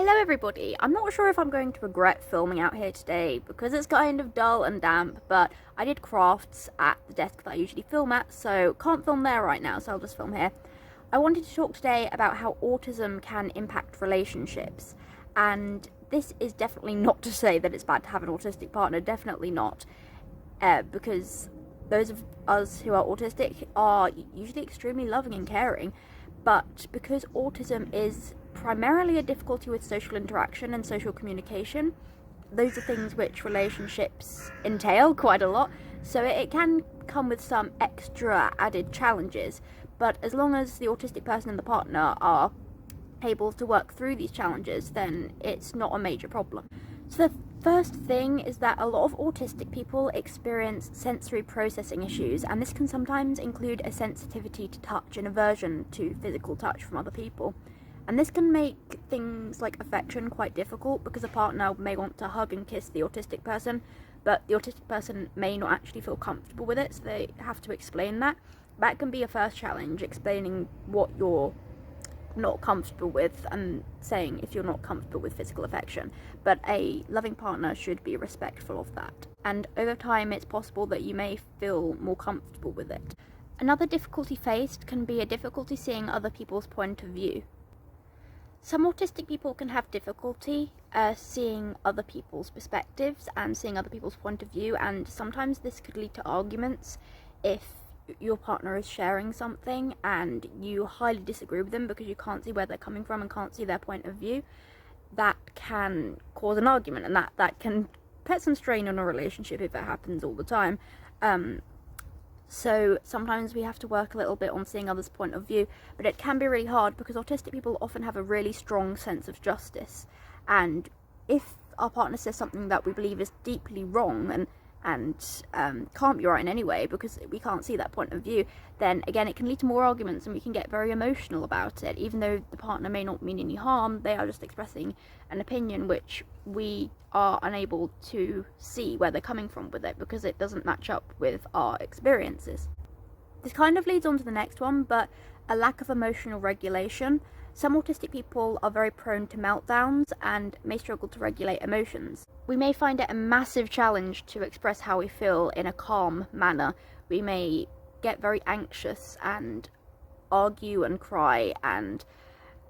Hello everybody, I'm not sure if I'm going to regret filming out here today because it's kind of dull and damp, but I did crafts at the desk that I usually film at, so can't film there right now, so I'll just film here. I wanted to talk today about how autism can impact relationships, and this is definitely not to say that it's bad to have an autistic partner, definitely not, because those of us who are autistic are usually extremely loving and caring, but because autism is primarily a difficulty with social interaction and social communication, those are things which relationships entail quite a lot, so it can come with some extra added challenges, but as long as the autistic person and the partner are able to work through these challenges, then it's not a major problem. So the first thing is that a lot of autistic people experience sensory processing issues, and this can sometimes include a sensitivity to touch and aversion to physical touch from other people. And this can make things like affection quite difficult because a partner may want to hug and kiss the autistic person, but the autistic person may not actually feel comfortable with it, so they have to explain that. That can be a first challenge, explaining what you're not comfortable with and saying if you're not comfortable with physical affection. But a loving partner should be respectful of that. And over time, it's possible that you may feel more comfortable with it. Another difficulty faced can be a difficulty seeing other people's point of view. Some autistic people can have difficulty seeing other people's perspectives and seeing other people's point of view, and sometimes this could lead to arguments if your partner is sharing something and you highly disagree with them because you can't see where they're coming from and can't see their point of view. That can cause an argument, and that can put some strain on a relationship if it happens all the time. So sometimes we have to work a little bit on seeing others' point of view, but it can be really hard because autistic people often have a really strong sense of justice, and if our partner says something that we believe is deeply wrong and can't be right in any way because we can't see that point of view, then again it can lead to more arguments and we can get very emotional about it. Even though the partner may not mean any harm, they are just expressing an opinion which we are unable to see where they're coming from with it because it doesn't match up with our experiences. This kind of leads on to the next one, but a lack of emotional regulation. Some autistic people are very prone to meltdowns and may struggle to regulate emotions. We may find it a massive challenge to express how we feel in a calm manner. We may get very anxious and argue and cry, and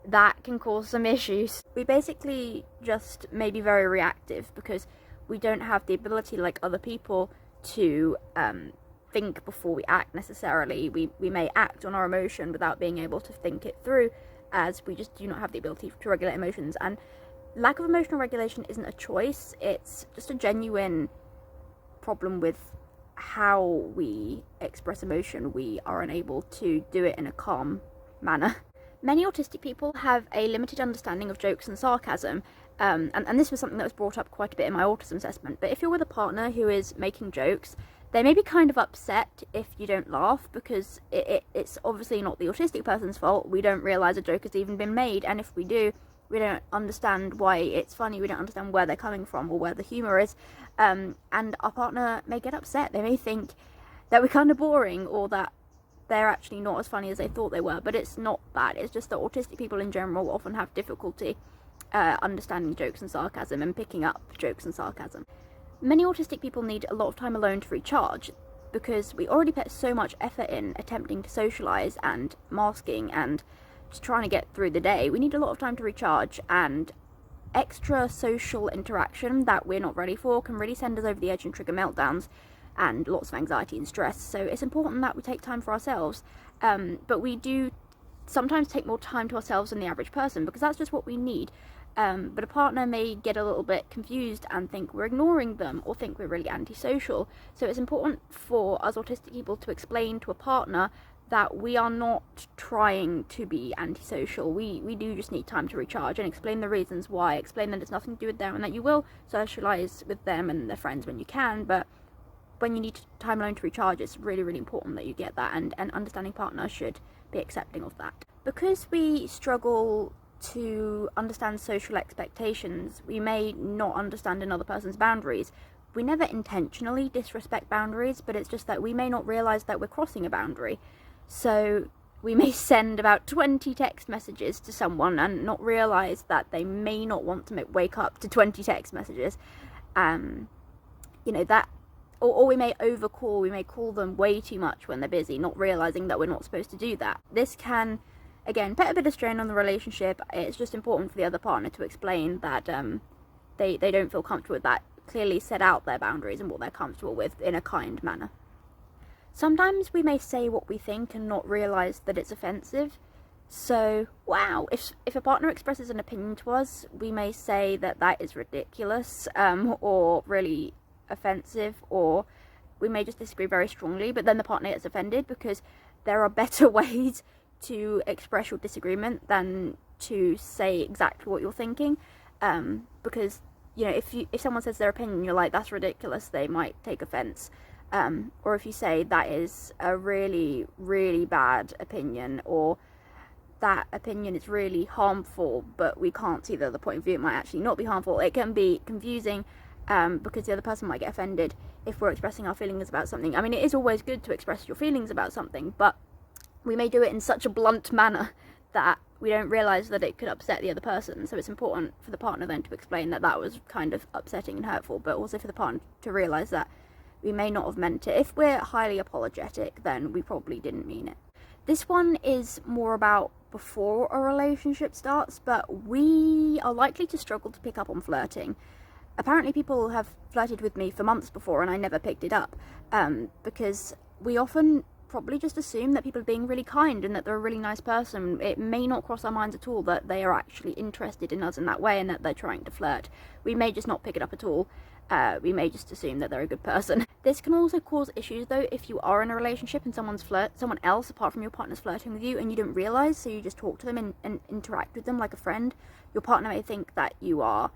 that can cause some issues. We basically just may be very reactive because we don't have the ability, like other people, to think before we act necessarily. We may act on our emotion without being able to think it through, as we just do not have the ability to regulate emotions. And lack of emotional regulation isn't a choice, it's just a genuine problem with how we express emotion. We are unable to do it in a calm manner. Many autistic people have a limited understanding of jokes and sarcasm, and this was something that was brought up quite a bit in my autism assessment. But if you're with a partner who is making jokes, they may be kind of upset if you don't laugh because it's obviously not the autistic person's fault. We don't realise a joke has even been made, and if we do, we don't understand why it's funny, we don't understand where they're coming from or where the humour is, and our partner may get upset. They may think that we're kind of boring or that they're actually not as funny as they thought they were, but it's not that. It's just that autistic people in general often have difficulty understanding jokes and sarcasm and picking up jokes and sarcasm. Many autistic people need a lot of time alone to recharge because we already put so much effort in attempting to socialise and masking and just trying to get through the day. We need a lot of time to recharge, and extra social interaction that we're not ready for can really send us over the edge and trigger meltdowns and lots of anxiety and stress. So it's important that we take time for ourselves, but we do sometimes take more time to ourselves than the average person because that's just what we need. But a partner may get a little bit confused and think we're ignoring them or think we're really antisocial. So it's important for us autistic people to explain to a partner that we are not trying to be antisocial. We do just need time to recharge, and explain the reasons why. Explain that it's nothing to do with them and that you will socialise with them and their friends when you can, but when you need time alone to recharge, it's really, really important that you get that, and an understanding partner should be accepting of that. Because we struggle to understand social expectations, we may not understand another person's boundaries. We never intentionally disrespect boundaries, but it's just that we may not realise that we're crossing a boundary. So we may send about 20 text messages to someone and not realise that they may not want to wake up to 20 text messages. That, or we may overcall, we may call them way too much when they're busy, not realising that we're not supposed to do that. This can, again, put a bit of strain on the relationship. It's just important for the other partner to explain that they don't feel comfortable with that, clearly set out their boundaries and what they're comfortable with in a kind manner. Sometimes we may say what we think and not realise that it's offensive. So, wow, if a partner expresses an opinion to us, we may say that is ridiculous, or really offensive, or we may just disagree very strongly, but then the partner gets offended because there are better ways to express your disagreement than to say exactly what you're thinking. Because, if someone says their opinion, you're like, that's ridiculous, they might take offence. Or if you say that is a really, really bad opinion, or that opinion is really harmful, but we can't see the other point of view, it might actually not be harmful. It can be confusing, because the other person might get offended if we're expressing our feelings about something. I mean, it is always good to express your feelings about something, but we may do it in such a blunt manner that we don't realise that it could upset the other person. So it's important for the partner then to explain that was kind of upsetting and hurtful, but also for the partner to realise that we may not have meant it. If we're highly apologetic, then we probably didn't mean it. This one is more about before a relationship starts, but we are likely to struggle to pick up on flirting. Apparently people have flirted with me for months before and I never picked it up, because we often probably just assume that people are being really kind and that they're a really nice person. It may not cross our minds at all that they are actually interested in us in that way and that they're trying to flirt. We may just not pick it up at all. We may just assume that they're a good person. This can also cause issues though if you are in a relationship and someone else apart from your partner's flirting with you and you don't realise, so you just talk to them and interact with them like a friend. Your partner may think that you are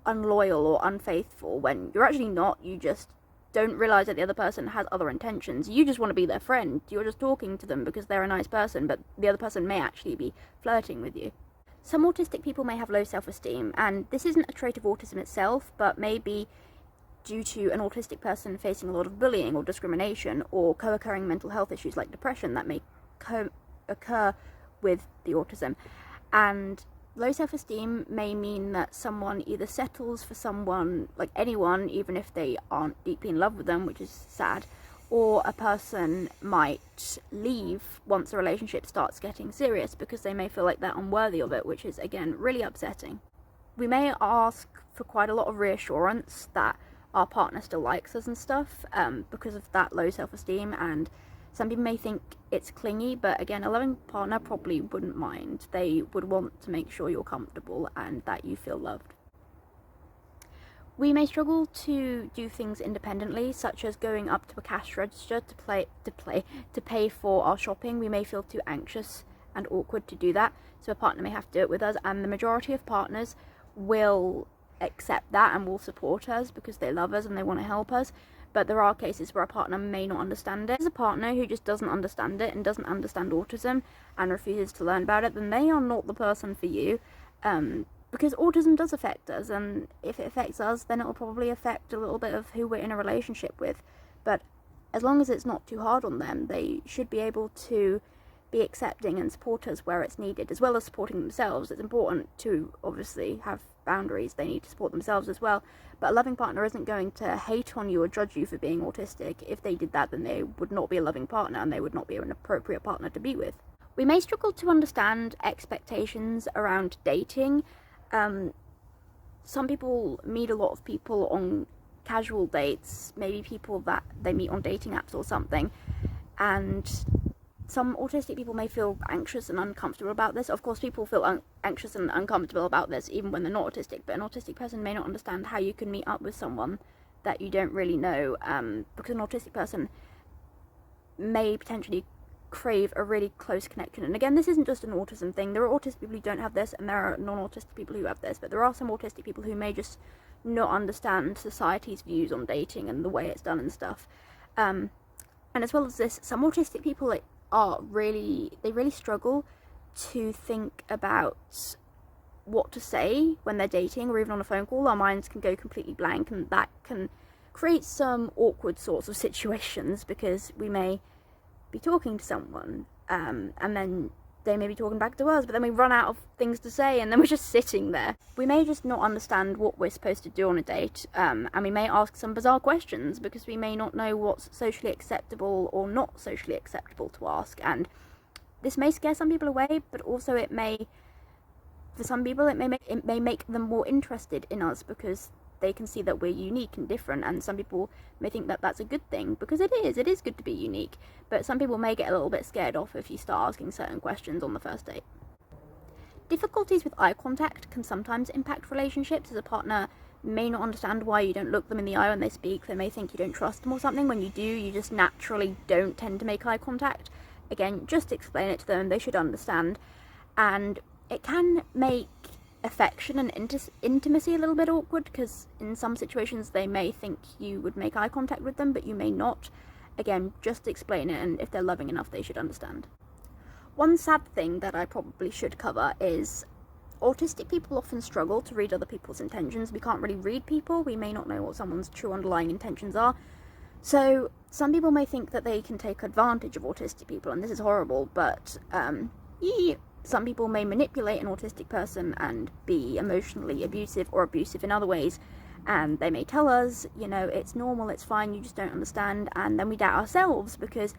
unloyal or unfaithful when you're actually not. You just don't realise that the other person has other intentions. You just want to be their friend. You're just talking to them because they're a nice person, but the other person may actually be flirting with you. Some autistic people may have low self-esteem, and this isn't a trait of autism itself, but may be due to an autistic person facing a lot of bullying or discrimination or co-occurring mental health issues like depression that may occur with the autism. And low self-esteem may mean that someone either settles for someone, like anyone, even if they aren't deeply in love with them, which is sad, or a person might leave once a relationship starts getting serious because they may feel like they're unworthy of it, which is, again, really upsetting. We may ask for quite a lot of reassurance that our partner still likes us and stuff, because of that low self-esteem, and some people may think it's clingy, but again, a loving partner probably wouldn't mind. They would want to make sure you're comfortable and that you feel loved. We may struggle to do things independently, such as going up to a cash register to pay for our shopping. We may feel too anxious and awkward to do that, so a partner may have to do it with us, and the majority of partners will accept that and will support us because they love us and they want to help us. But there are cases where a partner may not understand it. If there's a partner who just doesn't understand it and doesn't understand autism and refuses to learn about it, then they are not the person for you, because autism does affect us, and if it affects us, then it will probably affect a little bit of who we're in a relationship with. But as long as it's not too hard on them, they should be able to be accepting and support us where it's needed, as well as supporting themselves. It's important to obviously have boundaries. They need to support themselves as well. But a loving partner isn't going to hate on you or judge you for being autistic. If they did that, then they would not be a loving partner and they would not be an appropriate partner to be with. We may struggle to understand expectations around dating. Some people meet a lot of people on casual dates, maybe people that they meet on dating apps or something, and some autistic people may feel anxious and uncomfortable about this. Of course, people feel anxious and uncomfortable about this even when they're not autistic, but an autistic person may not understand how you can meet up with someone that you don't really know, because an autistic person may potentially crave a really close connection. And again, this isn't just an autism thing. There are autistic people who don't have this, and there are non-autistic people who have this, but there are some autistic people who may just not understand society's views on dating and the way it's done and stuff. And as well as this, some autistic people really struggle to think about what to say when they're dating or even on a phone call. Our minds can go completely blank, and that can create some awkward sorts of situations because we may be talking to someone and then they may be talking back to us, but then we run out of things to say, and then we're just sitting there. We may just not understand what we're supposed to do on a date, and we may ask some bizarre questions because we may not know what's socially acceptable or not socially acceptable to ask, and this may scare some people away, but also it may, for some people, it may make them more interested in us because they can see that we're unique and different, and some people may think that that's a good thing, because it is good to be unique, but some people may get a little bit scared off if you start asking certain questions on the first date. Difficulties with eye contact can sometimes impact relationships, as a partner may not understand why you don't look them in the eye when they speak. They may think you don't trust them or something. When you do, you just naturally don't tend to make eye contact. Again, just explain it to them, they should understand, and it can make affection and intimacy a little bit awkward, because in some situations they may think you would make eye contact with them, but you may not. Again, just explain it, and if they're loving enough, they should understand. One sad thing that I probably should cover is autistic people often struggle to read other people's intentions. We can't really read people. We may not know what someone's true underlying intentions are. So some people may think that they can take advantage of autistic people, and this is horrible, but some people may manipulate an autistic person and be emotionally abusive or abusive in other ways, and they may tell us, it's normal, it's fine, you just don't understand, and then we doubt ourselves because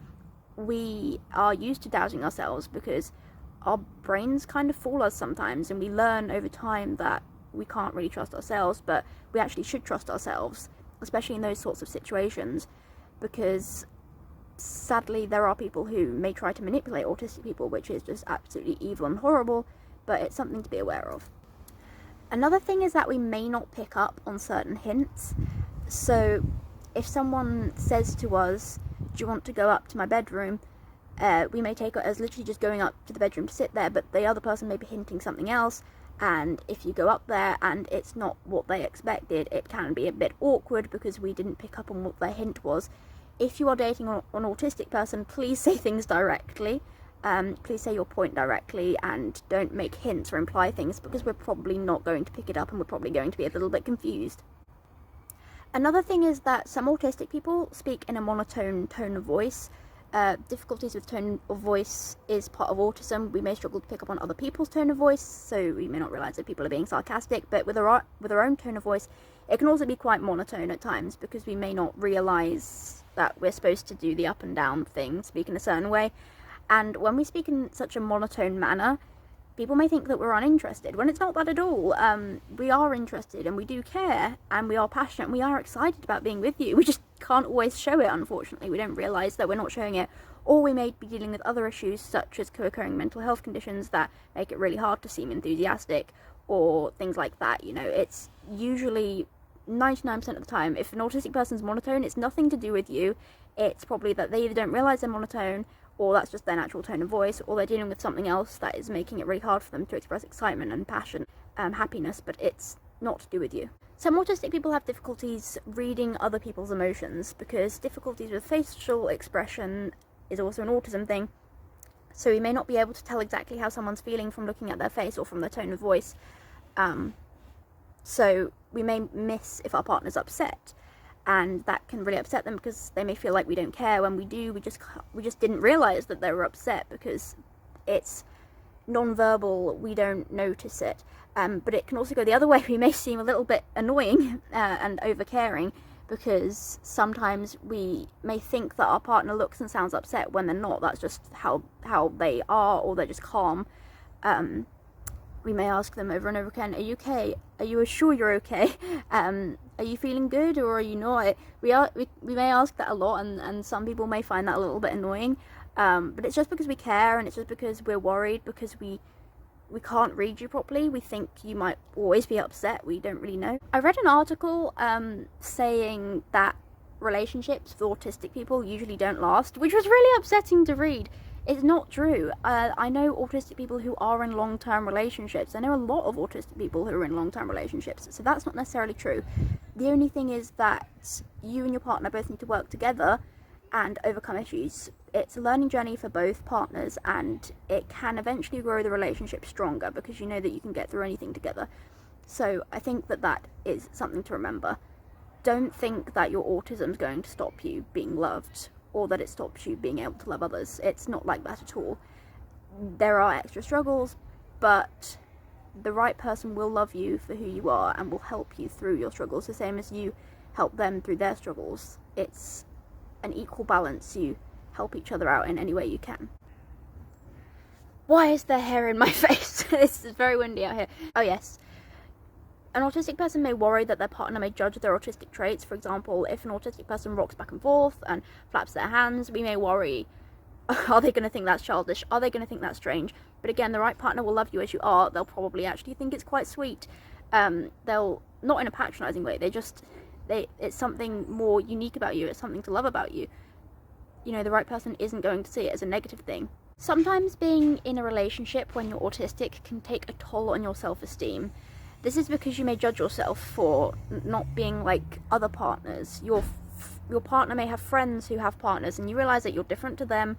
we are used to doubting ourselves, because our brains kind of fool us sometimes, and we learn over time that we can't really trust ourselves, but we actually should trust ourselves, especially in those sorts of situations, because sadly there are people who may try to manipulate autistic people, which is just absolutely evil and horrible, but it's something to be aware of. Another thing is that we may not pick up on certain hints. So if someone says to us, do you want to go up to my bedroom, we may take it as literally just going up to the bedroom to sit there, but the other person may be hinting something else, and if you go up there and it's not what they expected, it can be a bit awkward because we didn't pick up on what their hint was. If you are dating an autistic person, please say things directly. Please say your point directly, and don't make hints or imply things, because we're probably not going to pick it up and we're probably going to be a little bit confused. Another thing is that some autistic people speak in a monotone tone of voice. Difficulties with tone of voice is part of autism. We may struggle to pick up on other people's tone of voice, so we may not realise that people are being sarcastic, but with our own tone of voice, it can also be quite monotone at times, because we may not realise that we're supposed to do the up and down thing, speak in a certain way, and when we speak in such a monotone manner, people may think that we're uninterested, when it's not that at all. We are interested, and we do care, and we are passionate, and we are excited about being with you. We just can't always show it, unfortunately. We don't realise that we're not showing it, or we may be dealing with other issues such as co-occurring mental health conditions that make it really hard to seem enthusiastic, or things like that. It's usually 99% of the time, if an autistic person's monotone, it's nothing to do with you. It's probably that they either don't realise they're monotone, or that's just their natural tone of voice, or they're dealing with something else that is making it really hard for them to express excitement and passion, happiness, but it's not to do with you. Some autistic people have difficulties reading other people's emotions, because difficulties with facial expression is also an autism thing, so we may not be able to tell exactly how someone's feeling from looking at their face or from their tone of voice. So we may miss if our partner's upset, and that can really upset them because they may feel like we don't care when we do. We just didn't realise that they were upset because it's non-verbal, we don't notice it. But it can also go the other way. We may seem a little bit annoying and over-caring, because sometimes we may think that our partner looks and sounds upset when they're not. That's just how they are, or they're just calm. We may ask them over and over again, are you okay? Are you sure you're okay? Are you feeling good, or are you not? We may ask that a lot, and some people may find that a little bit annoying. But it's just because we care, and it's just because we're worried, because we can't read you properly. We think you might always be upset. We don't really know. I read an article saying that relationships with autistic people usually don't last, which was really upsetting to read. It's not true. I know autistic people who are in long-term relationships. I know a lot of autistic people who are in long-term relationships, so that's not necessarily true. The only thing is that you and your partner both need to work together and overcome issues. It's a learning journey for both partners, and it can eventually grow the relationship stronger, because you know that you can get through anything together. So I think that is something to remember. Don't think that your autism is going to stop you being loved or that it stops you being able to love others. It's not like that at all. There are extra struggles, but the right person will love you for who you are and will help you through your struggles, the same as you help them through their struggles. It's an equal balance. You help each other out in any way you can. Why is there hair in my face? This is very windy out here. Oh yes. An autistic person may worry that their partner may judge their autistic traits. For example, if an autistic person rocks back and forth and flaps their hands, we may worry, are they going to think that's childish? Are they going to think that's strange? But again, the right partner will love you as you are. They'll probably actually think it's quite sweet. They'll, not in a patronising way, it's something more unique about you. It's something to love about you. You know, the right person isn't going to see it as a negative thing. Sometimes being in a relationship when you're autistic can take a toll on your self-esteem. This is because you may judge yourself for not being like other partners. Your partner may have friends who have partners, and you realise that you're different to them.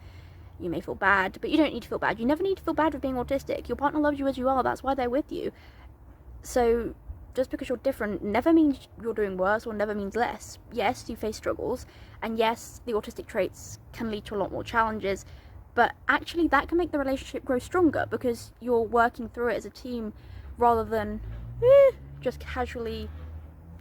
You may feel bad, but you don't need to feel bad. You never need to feel bad for being autistic. Your partner loves you as you are. That's why they're with you. So just because you're different never means you're doing worse, or never means less. Yes, you face struggles, and yes, the autistic traits can lead to a lot more challenges, but actually that can make the relationship grow stronger because you're working through it as a team rather than just casually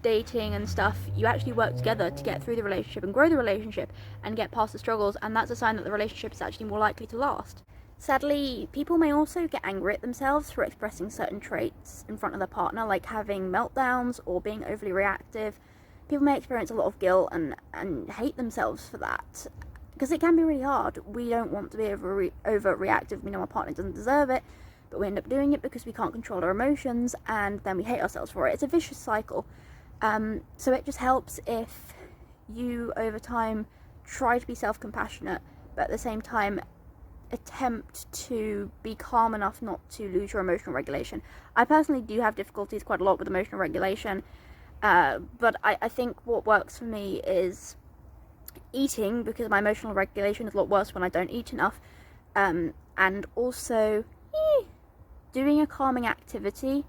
dating and stuff. You actually work together to get through the relationship and grow the relationship and get past the struggles, and that's a sign that the relationship is actually more likely to last. Sadly, people may also get angry at themselves for expressing certain traits in front of their partner, like having meltdowns or being overly reactive. People may experience a lot of guilt and hate themselves for that, because it can be really hard. We don't want to be overreactive. We know our partner doesn't deserve it, but we end up doing it because we can't control our emotions, and then we hate ourselves for it. It's a vicious cycle. So it just helps if you, over time, try to be self-compassionate, but at the same time, attempt to be calm enough not to lose your emotional regulation. I personally do have difficulties quite a lot with emotional regulation, but I think what works for me is eating, because my emotional regulation is a lot worse when I don't eat enough, and also doing a calming activity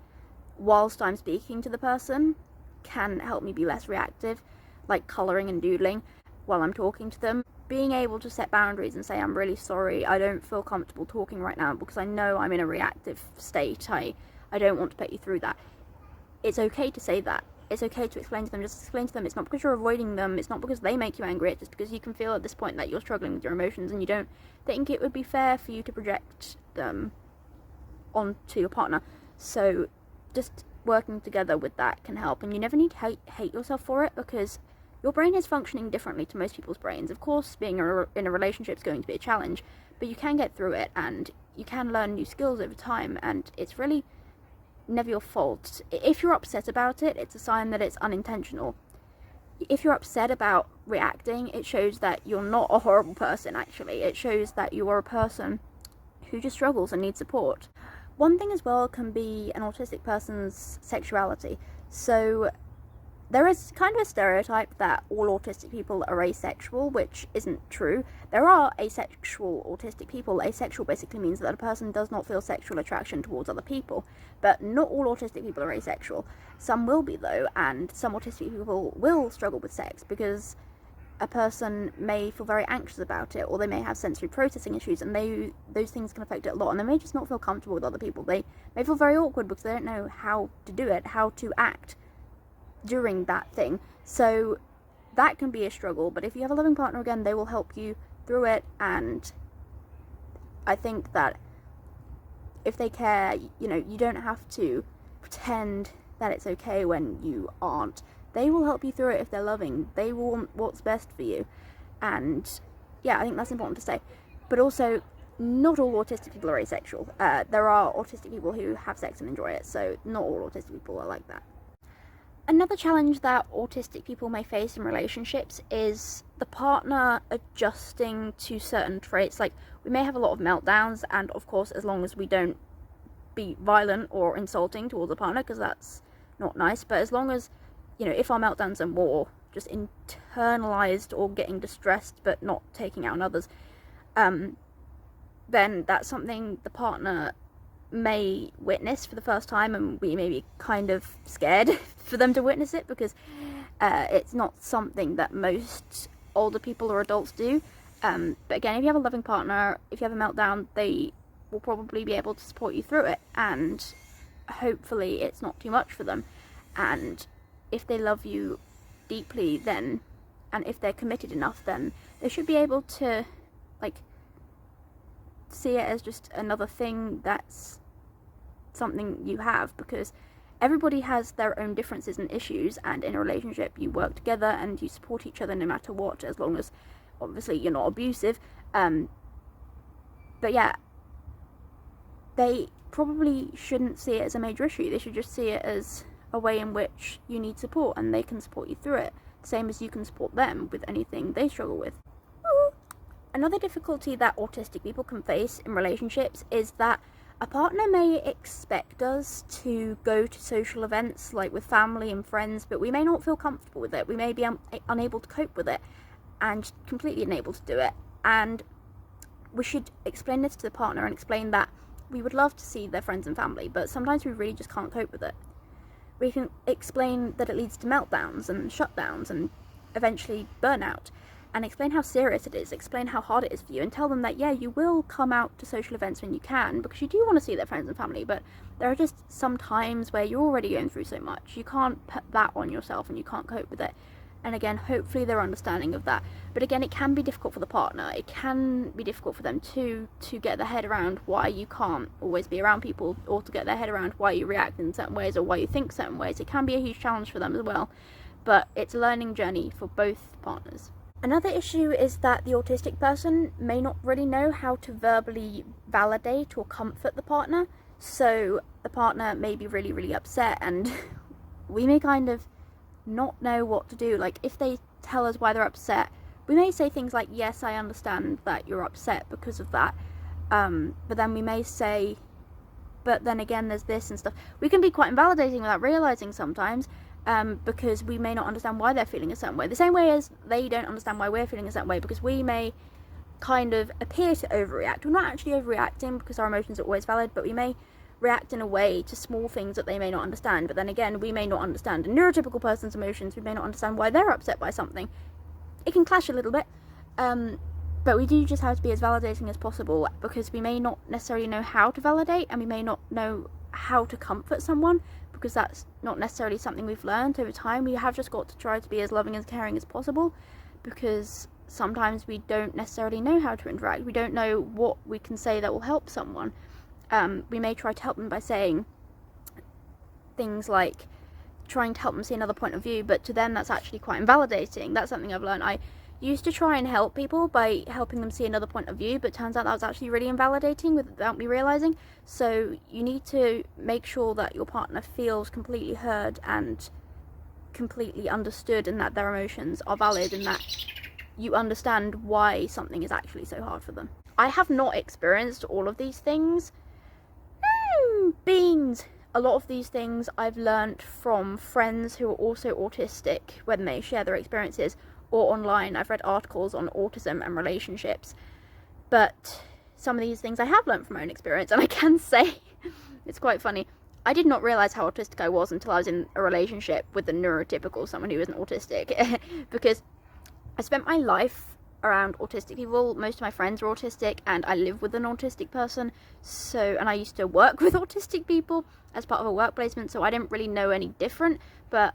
whilst I'm speaking to the person can help me be less reactive, like colouring and doodling while I'm talking to them. Being able to set boundaries and say, I'm really sorry, I don't feel comfortable talking right now because I know I'm in a reactive state, I don't want to put you through that. It's okay to say that. It's okay to explain to them. Just explain to them it's not because you're avoiding them, it's not because they make you angry, it's just because you can feel at this point that you're struggling with your emotions and you don't think it would be fair for you to project them onto your partner. So just working together with that can help, and you never need to hate yourself for it, because your brain is functioning differently to most people's brains. Of course, being in a relationship is going to be a challenge, but you can get through it and you can learn new skills over time, and it's really never your fault. If you're upset about it, it's a sign that it's unintentional. If you're upset about reacting, it shows that you're not a horrible person, actually. It shows that you are a person who just struggles and needs support. One thing as well can be an autistic person's sexuality. So there is kind of a stereotype that all autistic people are asexual, which isn't true. There are asexual autistic people. Asexual basically means that a person does not feel sexual attraction towards other people, but not all autistic people are asexual. Some will be, though, and some autistic people will struggle with sex because a person may feel very anxious about it, or they may have sensory processing issues, and those things can affect it a lot, and they may just not feel comfortable with other people. They may feel very awkward because they don't know how to do it, how to act during that thing. So that can be a struggle, but if you have a loving partner, again, they will help you through it. And I think that if they care, you know, you don't have to pretend that it's okay when you aren't. They will help you through it if they're loving. They will want what's best for you. And yeah, I think that's important to say. But also, not all autistic people are asexual. There are autistic people who have sex and enjoy it, so not all autistic people are like that. Another challenge that autistic people may face in relationships is the partner adjusting to certain traits. Like, we may have a lot of meltdowns, and of course, as long as we don't be violent or insulting towards the partner, because that's not nice, but as long as, you know, if our meltdowns are more just internalized or getting distressed but not taking out on others, then that's something the partner may witness for the first time, and we may be kind of scared for them to witness it, because it's not something that most older people or adults do. But again, if you have a loving partner, if you have a meltdown, they will probably be able to support you through it, and hopefully it's not too much for them. And if they love you deeply, then, and if they're committed enough, then they should be able to, like, see it as just another thing that's something you have, because everybody has their own differences and issues, and in a relationship you work together and you support each other no matter what, as long as obviously you're not abusive. But yeah, they probably shouldn't see it as a major issue. They should just see it as a way in which you need support and they can support you through it, same as you can support them with anything they struggle with. Another difficulty that autistic people can face in relationships is that a partner may expect us to go to social events, like with family and friends, but we may not feel comfortable with it. We may be unable to cope with it and completely unable to do it. And we should explain this to the partner and explain that we would love to see their friends and family, but sometimes we really just can't cope with it. We can explain that it leads to meltdowns and shutdowns and eventually burnout, and explain how serious it is, explain how hard it is for you, and tell them that, yeah, you will come out to social events when you can, because you do want to see their friends and family, but there are just some times where you're already going through so much. You can't put that on yourself and you can't cope with it. And again, hopefully they're understanding of that. But again, it can be difficult for the partner. It can be difficult for them too, to get their head around why you can't always be around people, or to get their head around why you react in certain ways or why you think certain ways. It can be a huge challenge for them as well. But it's a learning journey for both partners. Another issue is that the autistic person may not really know how to verbally validate or comfort the partner. So the partner may be really, really upset, and we may kind of not know what to do. Like, if they tell us why they're upset, we may say things like, yes, I understand that you're upset because of that, but then we may say, but then again there's this and stuff. We can be quite invalidating without realizing sometimes, because we may not understand why they're feeling a certain way, the same way as they don't understand why we're feeling a certain way, because we may kind of appear to overreact. We're not actually overreacting, because our emotions are always valid, but we may react in a way to small things that they may not understand. But then again, we may not understand a neurotypical person's emotions. We may not understand why they're upset by something. It can clash a little bit, but we do just have to be as validating as possible, because we may not necessarily know how to validate, and we may not know how to comfort someone, because that's not necessarily something we've learned over time. We have just got to try to be as loving and caring as possible, because sometimes we don't necessarily know how to interact. We don't know what we can say that will help someone. We may try to help them by saying things like trying to help them see another point of view, but to them that's actually quite invalidating. That's something I've learned. I used to try and help people by helping them see another point of view, but turns out that was actually really invalidating without me realizing. So you need to make sure that your partner feels completely heard and completely understood, and that their emotions are valid, and that you understand why something is actually so hard for them. I have not experienced all of these things. Beans! A lot of these things I've learnt from friends who are also autistic when they share their experiences, or online. I've read articles on autism and relationships, but some of these things I have learnt from my own experience, and I can say it's quite funny. I did not realise how autistic I was until I was in a relationship with a neurotypical, someone who isn't autistic, because I spent my life around autistic people. Most of my friends are autistic, and I live with an autistic person, and I used to work with autistic people as part of a work placement, so I didn't really know any different. But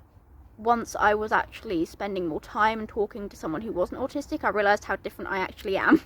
once I was actually spending more time and talking to someone who wasn't autistic, I realised how different I actually am.